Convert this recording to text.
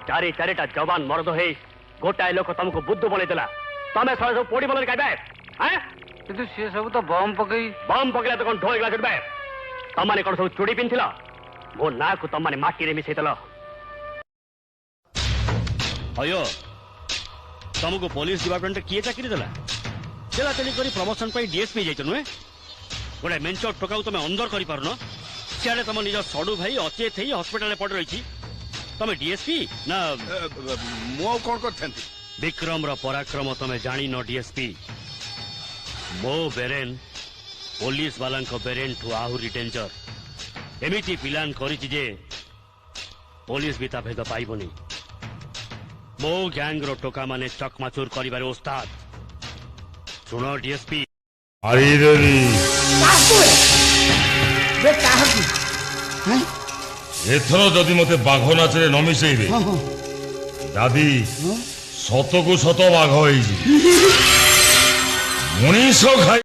चारि चारिटा जवान मर्द है गोटाए लोक तुमको बुद्ध बनईदेला तमें सब पोड़ी बल गाइबे किंतु से सब तो बम पकड़ा तो कौन ढोईगला छुटबे तमाने कौन सब चूड़ी पिंधिल मो ना को तमाने माटी मिसईदेल अयो तुमको पुलिस डिपार्टमेंट किए चाकरी देला चला चली करी प्रमोशन पर डीएसपी जाइछ नुहे गोटे मेंच टोकाऊ तुम अंदर कर पारन सियाड़े तुम निज सडू भाई अचेत ही हॉस्पिटल पड़ रही तुम डीएसपी ना मु कौन कर विक्रम रो पराक्रम तुम जानी न डीएसपी मो बेरेन पुलिस वाला बेरेन ठू आहुरी डेंजर एमिति प्लान करिछि जे पुलिस भी ता भेद पाइबनी मो गैंग रो टोका माने चकमाचुर करिबार उस्ताद सुनो डीएसपी एथर जदि मते बाघ नाचरे न मिसेइबे दादी सत को सत बाघ मनीष खाई